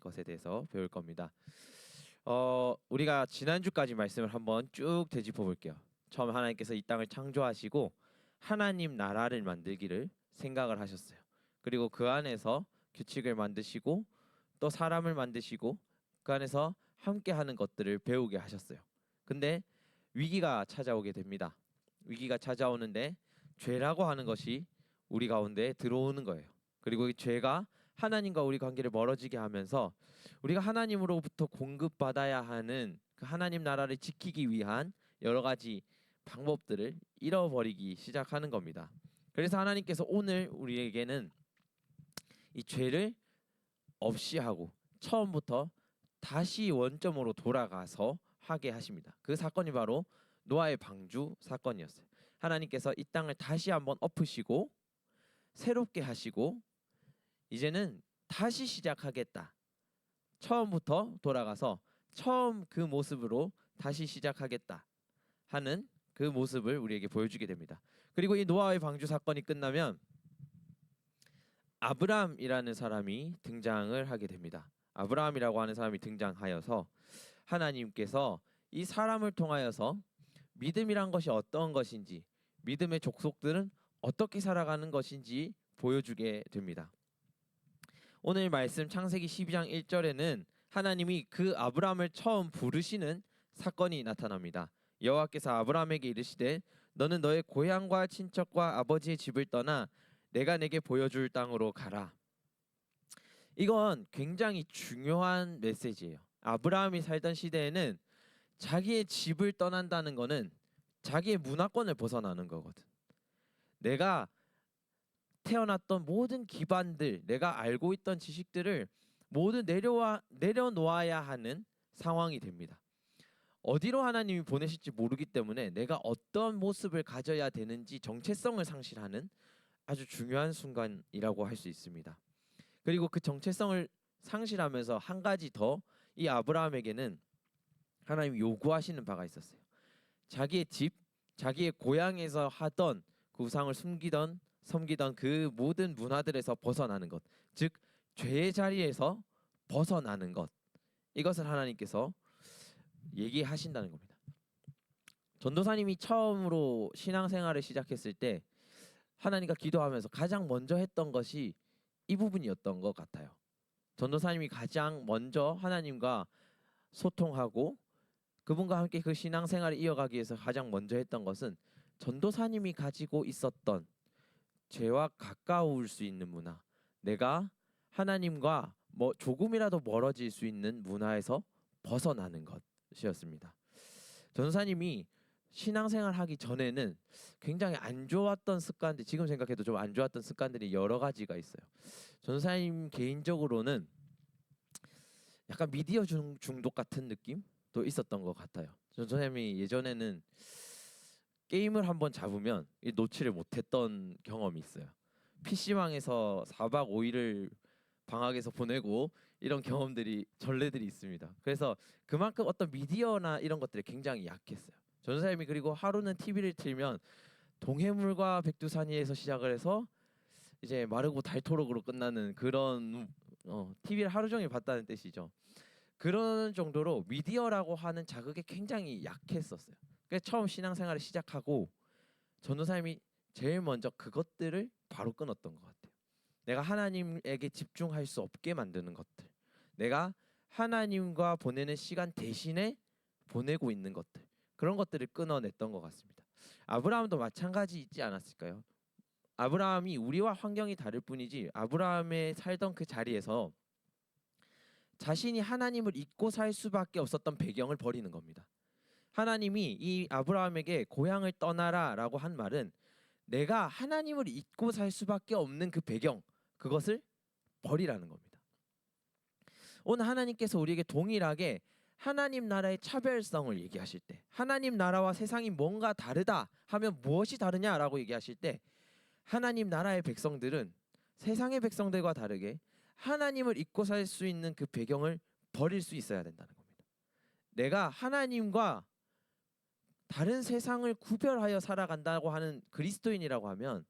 것에 대해서 배울 겁니다. 우리가 지난주까지 말씀을 한번 쭉 되짚어 볼게요. 처음 하나님께서 이 땅을 창조하시고 하나님 나라를 만들기를 생각을 하셨어요. 그리고 그 안에서 규칙을 만드시고 또 사람을 만드시고 그 안에서 함께 하는 것들을 배우게 하셨어요. 근데 위기가 찾아오게 됩니다. 위기가 찾아오는데 죄라고 하는 것이 우리 가운데 들어오는 거예요. 그리고 이 죄가 하나님과 우리 관계를 멀어지게 하면서 우리가 하나님으로부터 공급받아야 하는 그 하나님 나라를 지키기 위한 여러 가지 방법들을 잃어버리기 시작하는 겁니다. 그래서 하나님께서 오늘 우리에게는 이 죄를 없이 하고 처음부터 다시 원점으로 돌아가서 하게 하십니다. 그 사건이 바로 노아의 방주 사건이었어요. 하나님께서 이 땅을 다시 한번 엎으시고 새롭게 하시고 이제는 다시 시작하겠다. 처음부터 돌아가서 처음 그 모습으로 다시 시작하겠다 하는 그 모습을 우리에게 보여주게 됩니다. 그리고 이 노아의 방주 사건이 끝나면 아브람이라는 사람이 등장을 하게 됩니다. 아브라함이라고 하는 사람이 등장하여서 하나님께서 이 사람을 통하여서 믿음이란 것이 어떤 것인지, 믿음의 족속들은 어떻게 살아가는 것인지 보여주게 됩니다. 오늘 말씀 창세기 12장 1절에는 하나님이 그 아브라함을 처음 부르시는 사건이 나타납니다. 여호와께서 아브라함에게 이르시되 너는 너의 고향과 친척과 아버지의 집을 떠나 내가 내게 보여줄 땅으로 가라. 이건 굉장히 중요한 메시지예요. 아브라함이 살던 시대에는 자기의 집을 떠난다는 거는 자기의 문화권을 벗어나는 거거든. 내가 태어났던 모든 기반들, 내가 알고 있던 지식들을 모두 내려놓아야 하는 상황이 됩니다. 어디로 하나님이 보내실지 모르기 때문에 내가 어떤 모습을 가져야 되는지 정체성을 상실하는 아주 중요한 순간이라고 할 수 있습니다. 그리고 그 정체성을 상실하면서 한 가지 더 이 아브라함에게는 하나님이 요구하시는 바가 있었어요. 자기의 집, 자기의 고향에서 하던 그 우상을 섬기던 그 모든 문화들에서 벗어나는 것, 즉 죄의 자리에서 벗어나는 것, 이것을 하나님께서 얘기하신다는 겁니다. 전도사님이 처음으로 신앙생활을 시작했을 때 하나님과 기도하면서 가장 먼저 했던 것이 이 부분이었던 것 같아요. 전도사님이 가장 먼저 하나님과 소통하고 그분과 함께 그 신앙생활을 이어가기 위해서 가장 먼저 했던 것은 전도사님이 가지고 있었던 죄와 가까울 수 있는 문화, 내가 하나님과 조금이라도 멀어질 수 있는 문화에서 벗어나는 것이었습니다. 전도사님이 신앙생활 하기 전에는 굉장히 안 좋았던 습관들, 지금 생각해도 좀 안 좋았던 습관들이 여러 가지가 있어요. 전도사님 개인적으로는 약간 미디어 중독 같은 느낌도 있었던 것 같아요. 전도사님이 예전에는 게임을 한번 잡으면 놓지를 못했던 경험이 있어요. PC방에서 4박 5일을 방학에서 보내고 이런 경험들이 전례들이 있습니다. 그래서 그만큼 어떤 미디어나 이런 것들이 굉장히 약했어요. 전도사님이 그리고 하루는 TV를 틀면 동해물과 백두산이에서 시작을 해서 이제 마르고 닳도록으로 끝나는 그런 TV를 하루 종일 봤다는 뜻이죠. 그런 정도로 미디어라고 하는 자극에 굉장히 약했었어요. 그래서 처음 신앙생활을 시작하고 전도사님이 제일 먼저 그것들을 바로 끊었던 것 같아요. 내가 하나님에게 집중할 수 없게 만드는 것들, 내가 하나님과 보내는 시간 대신에 보내고 있는 것들, 그런 것들을 끊어냈던 것 같습니다. 아브라함도 마찬가지 있지 않았을까요? 아브라함이 우리와 환경이 다를 뿐이지 아브라함의 살던 그 자리에서 자신이 하나님을 잊고 살 수밖에 없었던 배경을 버리는 겁니다. 하나님이 이 아브라함에게 고향을 떠나라라고 한 말은 내가 하나님을 잊고 살 수밖에 없는 그 배경, 그것을 버리라는 겁니다. 오늘 하나님께서 우리에게 동일하게 하나님 나라의 차별성을 얘기하실 때, 하나님 나라와 세상이 뭔가 다르다 하면 무엇이 다르냐라고 얘기하실 때, 하나님 나라의 백성들은 세상의 백성들과 다르게 하나님을 잊고 살 수 있는 그 배경을 버릴 수 있어야 된다는 겁니다. 내가 하나님과 다른 세상을 구별하여 살아간다고 하는 그리스도인이라고 하면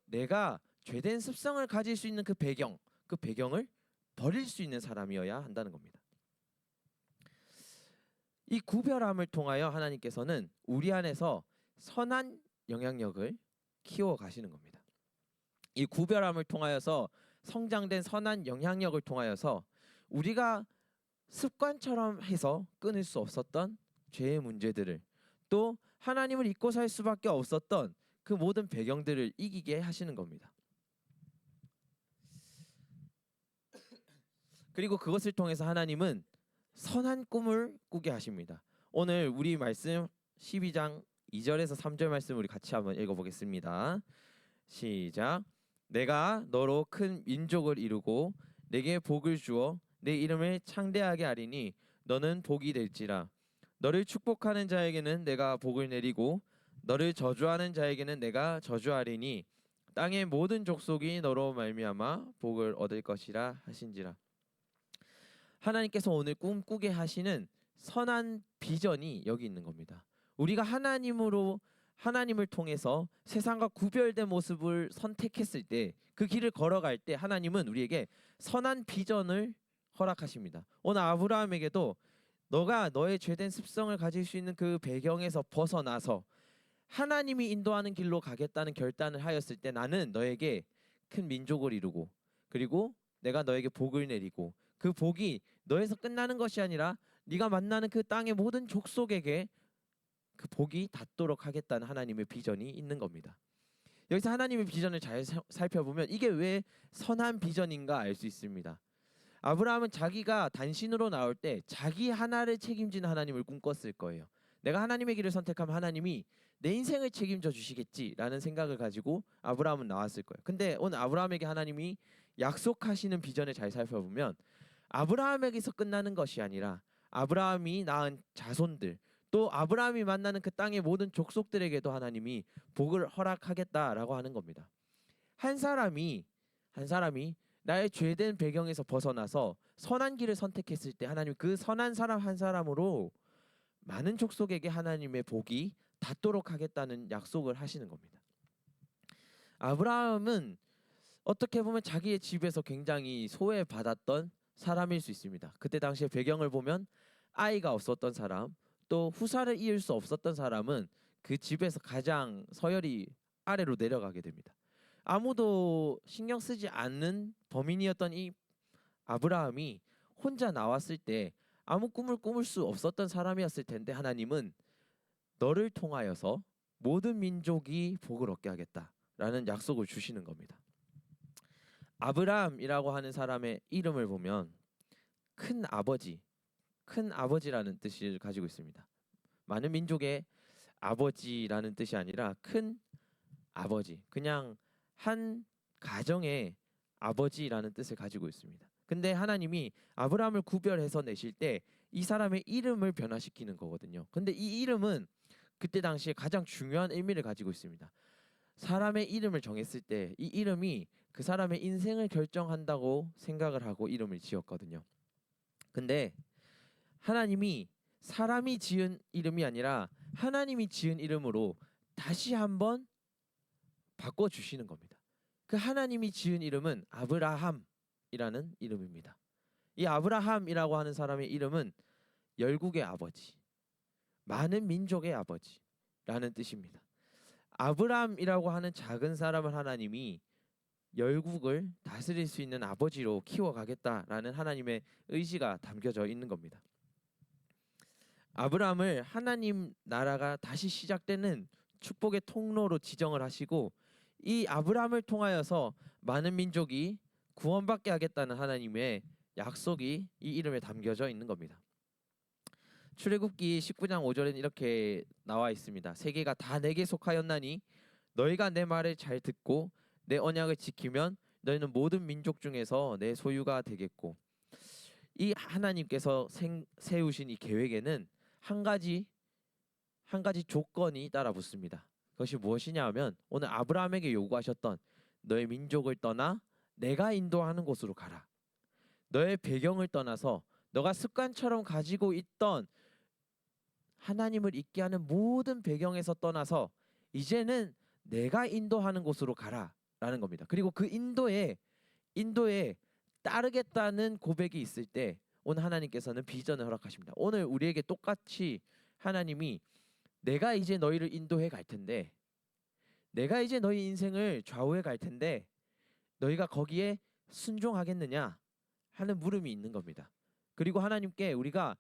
내가 죄된 습성을 가질 수 있는 그 배경을 버릴 수 있는 사람이어야 한다는 겁니다. 이 구별함을 통하여 하나님께서는 우리 안에서 선한 영향력을 키워 가시는 겁니다. 이 구별함을 통하여서 성장된 선한 영향력을 통하여서 우리가 습관처럼 해서 끊을 수 없었던 죄의 문제들을, 또 하나님을 잊고 살 수밖에 없었던 그 모든 배경들을 이기게 하시는 겁니다. 그리고 그것을 통해서 하나님은 선한 꿈을 꾸게 하십니다. 오늘 우리 말씀 12장 2절에서 3절 말씀 우리 같이 한번 읽어보겠습니다. 시작. 내가 너로 큰 민족을 이루고 내게 복을 주어 내 이름을 창대하게 하리니 너는 복이 될지라. 너를 축복하는 자에게는 내가 복을 내리고 너를 저주하는 자에게는 내가 저주하리니 땅의 모든 족속이 너로 말미암아 복을 얻을 것이라 하신지라. 하나님께서 오늘 꿈꾸게 하시는 선한 비전이 여기 있는 겁니다. 우리가 하나님을 통해서 세상과 구별된 모습을 선택했을 때, 그 길을 걸어갈 때 하나님은 우리에게 선한 비전을 허락하십니다. 오늘 아브라함에게도 너가 너의 죄된 습성을 가질 수 있는 그 배경에서 벗어나서 하나님이 인도하는 길로 가겠다는 결단을 하였을 때, 나는 너에게 큰 민족을 이루고 그리고 내가 너에게 복을 내리고 그 복이 너에서 끝나는 것이 아니라 네가 만나는 그 땅의 모든 족속에게 그 복이 닿도록 하겠다는 하나님의 비전이 있는 겁니다. 여기서 하나님의 비전을 잘 살펴보면 이게 왜 선한 비전인가 알 수 있습니다. 아브라함은 자기가 단신으로 나올 때 자기 하나를 책임지는 하나님을 꿈꿨을 거예요. 내가 하나님의 길을 선택하면 하나님이 내 인생을 책임져 주시겠지라는 생각을 가지고 아브라함은 나왔을 거예요. 근데 오늘 아브라함에게 하나님이 약속하시는 비전을 잘 살펴보면 아브라함에게서 끝나는 것이 아니라 아브라함이 낳은 자손들, 또 아브라함이 만나는 그 땅의 모든 족속들에게도 하나님이 복을 허락하겠다라고 하는 겁니다. 한 사람이 나의 죄된 배경에서 벗어나서 선한 길을 선택했을 때 하나님 그 선한 사람 한 사람으로 많은 족속에게 하나님의 복이 닿도록 하겠다는 약속을 하시는 겁니다. 아브라함은 어떻게 보면 자기의 집에서 굉장히 소외받았던 사람일 수 있습니다. 그때 당시의 배경을 보면 아이가 없었던 사람, 또 후사를 이을 수 없었던 사람은 그 집에서 가장 서열이 아래로 내려가게 됩니다. 아무도 신경 쓰지 않는 범인이었던 이 아브라함이 혼자 나왔을 때 아무 꿈을 꾸물 수 없었던 사람이었을 텐데 하나님은 너를 통하여서 모든 민족이 복을 얻게 하겠다라는 약속을 주시는 겁니다. 아브라함이라고 하는 사람의 이름을 보면 큰 아버지라는 뜻을 가지고 있습니다. 많은 민족의 아버지라는 뜻이 아니라 큰 아버지, 그냥 한 가정의 아버지라는 뜻을 가지고 있습니다. 근데 하나님이 아브라함을 구별해서 내실 때 이 사람의 이름을 변화시키는 거거든요. 근데 이 이름은 그때 당시에 가장 중요한 의미를 가지고 있습니다. 사람의 이름을 정했을 때 이 이름이 그 사람의 인생을 결정한다고 생각을 하고 이름을 지었거든요. 근데 하나님이 사람이 지은 이름이 아니라 하나님이 지은 이름으로 다시 한번 바꿔주시는 겁니다. 그 하나님이 지은 이름은 아브라함이라는 이름입니다. 이 아브라함이라고 하는 사람의 이름은 열국의 아버지, 많은 민족의 아버지라는 뜻입니다. 아브라함이라고 하는 작은 사람을 하나님이 열국을 다스릴 수 있는 아버지로 키워가겠다라는 하나님의 의지가 담겨져 있는 겁니다. 아브라함을 하나님 나라가 다시 시작되는 축복의 통로로 지정을 하시고 이 아브라함을 통하여서 많은 민족이 구원받게 하겠다는 하나님의 약속이 이 이름에 담겨져 있는 겁니다. 출애굽기 19장 5절에는 이렇게 나와 있습니다. 세계가 다 내게 속하였나니 너희가 내 말을 잘 듣고 내 언약을 지키면 너희는 모든 민족 중에서 내 소유가 되겠고, 이 하나님께서 세우신 이 계획에는 한 가지 조건이 따라 붙습니다. 그것이 무엇이냐 하면 오늘 아브라함에게 요구하셨던 너의 민족을 떠나 내가 인도하는 곳으로 가라. 너의 배경을 떠나서 너가 습관처럼 가지고 있던 하나님을 잊게 하는 모든 배경에서 떠나서 이제는 내가 인도하는 곳으로 가라라는 겁니다. 그리고 그 인도에 따르겠다는 고백이 있을 때 오늘 하나님께서는 비전을 허락하십니다. 오늘 우리에게 똑같이 하나님이 내가 이제 너희를 인도해 갈 텐데, 내가 이제 너희 인생을 좌우해 갈 텐데 너희가 거기에 순종하겠느냐 하는 물음이 있는 겁니다. 그리고 하나님께 우리가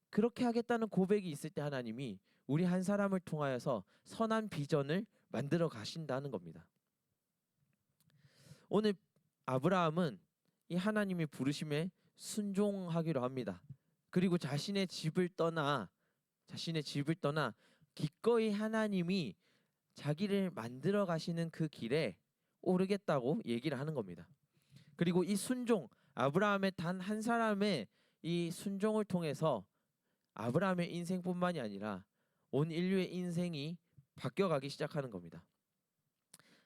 그렇게 하겠다는 고백이 있을 때 하나님이 우리 한 사람을 통하여서 선한 비전을 만들어 가신다는 겁니다. 오늘 아브라함은 이 하나님의 부르심에 순종하기로 합니다. 그리고 자신의 집을 떠나 기꺼이 하나님이 자기를 만들어 가시는 그 길에 오르겠다고 얘기를 하는 겁니다. 그리고 이 순종, 아브라함의 단 한 사람의 이 순종을 통해서 아브라함의 인생뿐만이 아니라 온 인류의 인생이 바뀌어가기 시작하는 겁니다.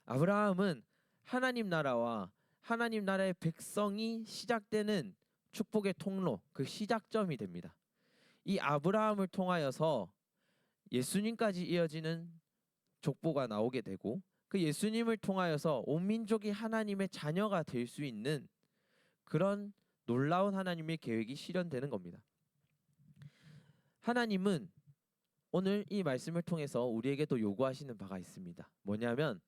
아브라함은 하나님 나라와 하나님 나라의 백성이 시작되는 축복의 통로, 그 시작점이 됩니다. 이 아브라함을 통하여서 예수님까지 이어지는 족보가 나오게 되고, 그 예수님을 통하여서 온 민족이 하나님의 자녀가 될 수 있는 그런 놀라운 하나님의 계획이 실현되는 겁니다. 하나님은 오늘 이 말씀을 통해서 우리에게도 요구하시는 바가 있습니다. 뭐냐면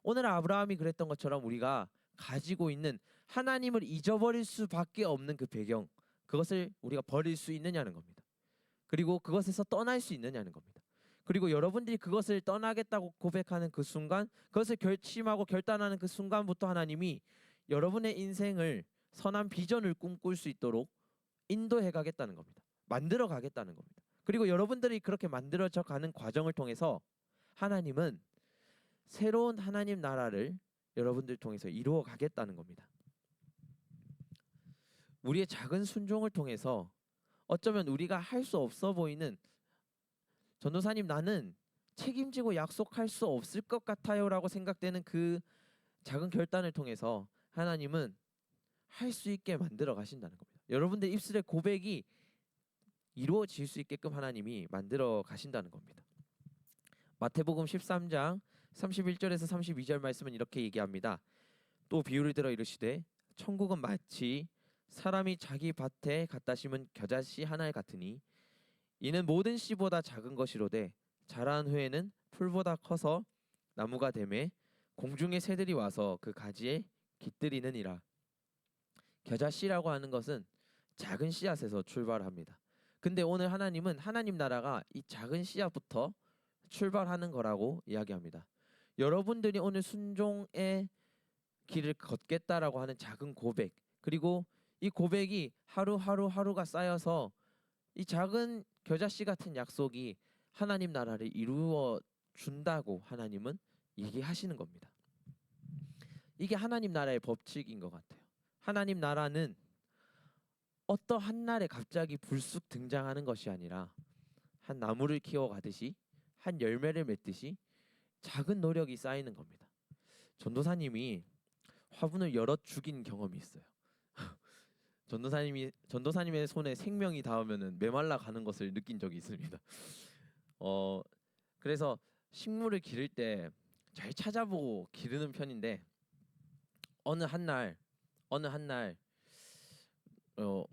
오늘 아브라함이 그랬던 것처럼 우리가 가지고 있는 하나님을 잊어버릴 수밖에 없는 그 배경, 그것을 우리가 버릴 수 있느냐는 겁니다. 그리고 그것에서 떠날 수 있느냐는 겁니다. 그리고 여러분들이 그것을 떠나겠다고 고백하는 그 순간, 그것을 결심하고 결단하는 그 순간부터 하나님이 여러분의 인생을 선한 비전을 꿈꿀 수 있도록 인도해 가겠다는 겁니다. 만들어 가겠다는 겁니다. 그리고 여러분들이 그렇게 만들어져 가는 과정을 통해서 하나님은 새로운 하나님 나라를 여러분들 통해서 이루어 가겠다는 겁니다. 우리의 작은 순종을 통해서 어쩌면 우리가 할 수 없어 보이는, 전도사님 나는 책임지고 약속할 수 없을 것 같아요 라고 생각되는 그 작은 결단을 통해서 하나님은 할 수 있게 만들어 가신다는 겁니다. 여러분들 입술의 고백이 이루어질 수 있게끔 하나님이 만들어 가신다는 겁니다. 마태복음 13장 31절에서 32절 말씀은 이렇게 얘기합니다. 또 비유를 들어 이르시되 천국은 마치 사람이 자기 밭에 갖다 심은 겨자씨 하나 같으니 이는 모든 씨보다 작은 것이로되 자란 후에는 풀보다 커서 나무가 되매 공중의 새들이 와서 그 가지에 깃들이느니라. 겨자씨라고 하는 것은 작은 씨앗에서 출발합니다. 근데 오늘 하나님은 하나님 나라가 이 작은 씨앗부터 출발하는 거라고 이야기합니다. 여러분들이 오늘 순종의 길을 걷겠다라고 하는 작은 고백, 그리고 이 고백이 하루가 쌓여서 이 작은 겨자씨 같은 약속이 하나님 나라를 이루어 준다고 하나님은 얘기하시는 겁니다. 이게 하나님 나라의 법칙인 것 같아요. 하나님 나라는 어떠한 날에 갑자기 불쑥 등장하는 것이 아니라 한 나무를 키워가듯이 한 열매를 맺듯이 작은 노력이 쌓이는 겁니다. 전도사님이 화분을 열어 죽인 경험이 있어요. 전도사님의 손에 생명이 닿으면은 메말라 가는 것을 느낀 적이 있습니다. 그래서 식물을 기를 때 잘 찾아보고 기르는 편인데 어느 한 날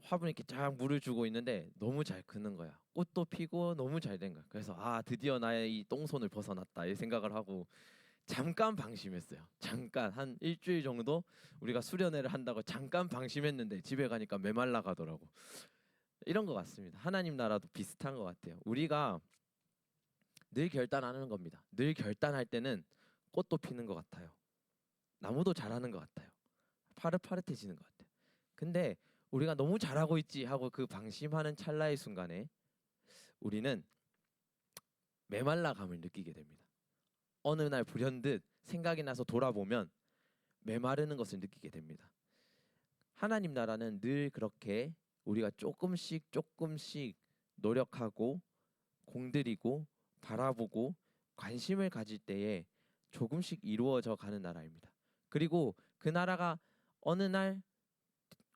화분에 이렇게 쫙 물을 주고 있는데 너무 잘 크는 거야. 꽃도 피고 너무 잘 된 거야. 그래서 드디어 나의 이 똥손을 벗어났다 이 생각을 하고 잠깐 방심했어요. 잠깐 한 일주일 정도 우리가 수련회를 한다고 잠깐 방심했는데 집에 가니까 메말라 가더라고. 이런 것 같습니다. 하나님 나라도 비슷한 것 같아요. 우리가 늘 결단하는 겁니다. 늘 결단할 때는 꽃도 피는 것 같아요. 나무도 자라는 것 같아요. 파릇파릇해지는 것 같아요. 근데 우리가 너무 잘하고 있지 하고 그 방심하는 찰나의 순간에 우리는 메말라감을 느끼게 됩니다. 어느 날 불현듯 생각이 나서 돌아보면 메마르는 것을 느끼게 됩니다. 하나님 나라는 늘 그렇게 우리가 조금씩 노력하고 공들이고 바라보고 관심을 가질 때에 조금씩 이루어져 가는 나라입니다. 그리고 그 나라가 어느 날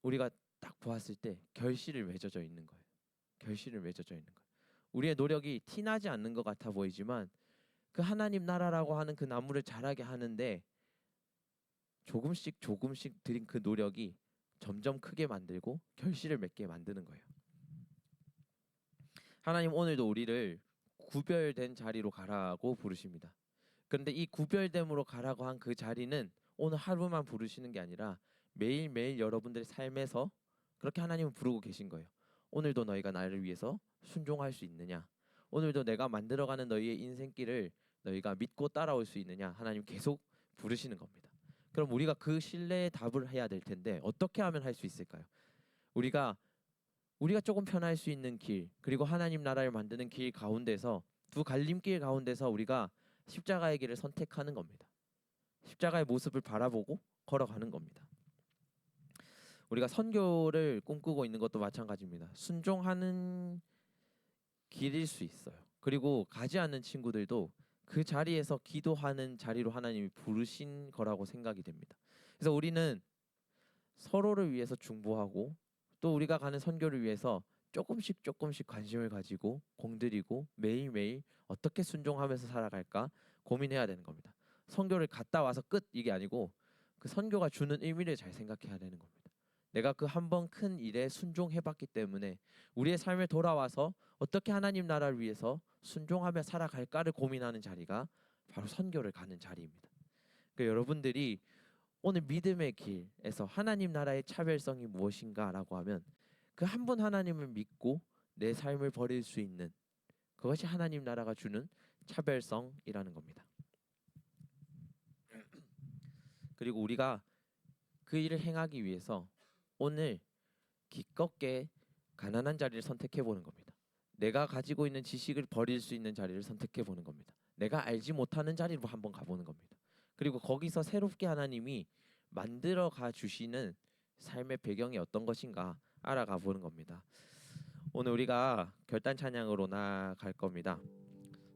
우리가 딱 보았을 때 결실을 맺어져 있는 거예요. 우리의 노력이 티나지 않는 것 같아 보이지만 그 하나님 나라라고 하는 그 나무를 자라게 하는데 조금씩 들인 그 노력이 점점 크게 만들고 결실을 맺게 만드는 거예요. 하나님 오늘도 우리를 구별된 자리로 가라고 부르십니다. 그런데 이 구별됨으로 가라고 한 그 자리는 오늘 하루만 부르시는 게 아니라 매일매일 여러분들의 삶에서 그렇게 하나님은 부르고 계신 거예요. 오늘도 너희가 나를 위해서 순종할 수 있느냐? 오늘도 내가 만들어가는 너희의 인생길을 너희가 믿고 따라올 수 있느냐? 하나님 계속 부르시는 겁니다. 그럼 우리가 그 신뢰에 답을 해야 될 텐데 어떻게 하면 할 수 있을까요? 우리가 조금 편할 수 있는 길, 그리고 하나님 나라를 만드는 길 가운데서 두 갈림길 가운데서 우리가 십자가의 길을 선택하는 겁니다. 십자가의 모습을 바라보고 걸어가는 겁니다. 우리가 선교를 꿈꾸고 있는 것도 마찬가지입니다. 순종하는 길일 수 있어요. 그리고 가지 않는 친구들도 그 자리에서 기도하는 자리로 하나님이 부르신 거라고 생각이 됩니다. 그래서 우리는 서로를 위해서 중보하고 또 우리가 가는 선교를 위해서 조금씩 관심을 가지고 공들이고 매일매일 어떻게 순종하면서 살아갈까 고민해야 되는 겁니다. 선교를 갔다 와서 끝 이게 아니고 그 선교가 주는 의미를 잘 생각해야 되는 겁니다. 내가 그 한 번 큰 일에 순종해봤기 때문에 우리의 삶에 돌아와서 어떻게 하나님 나라를 위해서 순종하며 살아갈까를 고민하는 자리가 바로 선교를 가는 자리입니다. 그러니까 여러분들이 오늘 믿음의 길에서 하나님 나라의 차별성이 무엇인가라고 하면 그 한 분 하나님을 믿고 내 삶을 버릴 수 있는 그것이 하나님 나라가 주는 차별성이라는 겁니다. 그리고 우리가 그 일을 행하기 위해서 오늘 기껏게 가난한 자리를 선택해 보는 겁니다. 내가 가지고 있는 지식을 버릴 수 있는 자리를 선택해 보는 겁니다. 내가 알지 못하는 자리로 한번 가보는 겁니다. 그리고 거기서 새롭게 하나님이 만들어 가 주시는 삶의 배경이 어떤 것인가 알아가 보는 겁니다. 오늘 우리가 결단 찬양으로 나아갈 겁니다.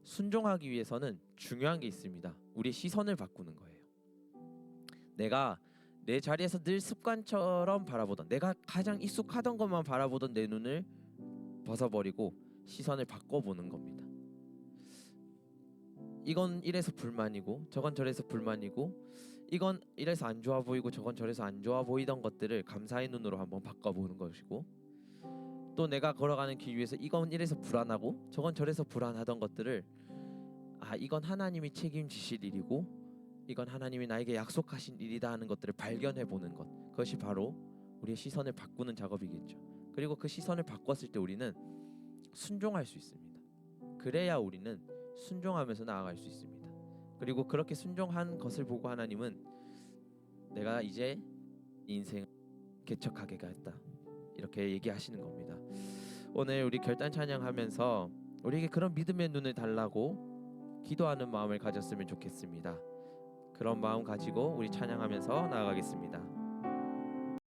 순종하기 위해서는 중요한 게 있습니다. 우리의 시선을 바꾸는 거예요. 내가 내 자리에서 늘 습관처럼 바라보던 내가 가장 익숙하던 것만 바라보던 내 눈을 벗어버리고 시선을 바꿔보는 겁니다. 이건 이래서 불만이고 저건 저래서 불만이고 이건 이래서 안 좋아 보이고 저건 저래서 안 좋아 보이던 것들을 감사의 눈으로 한번 바꿔보는 것이고 또 내가 걸어가는 길 위에서 이건 이래서 불안하고 저건 저래서 불안하던 것들을 이건 하나님이 책임지실 일이고 이건 하나님이 나에게 약속하신 일이다 하는 것들을 발견해 보는 것, 그것이 바로 우리의 시선을 바꾸는 작업이겠죠. 그리고 그 시선을 바꿨을 때 우리는 순종할 수 있습니다. 그래야 우리는 순종하면서 나아갈 수 있습니다. 그리고 그렇게 순종한 것을 보고 하나님은 내가 이제 인생 개척하게 했다 이렇게 얘기하시는 겁니다. 오늘 우리 결단 찬양하면서 우리에게 그런 믿음의 눈을 달라고 기도하는 마음을 가졌으면 좋겠습니다. 그런 마음 가지고 우리 찬양하면서 나아가겠습니다.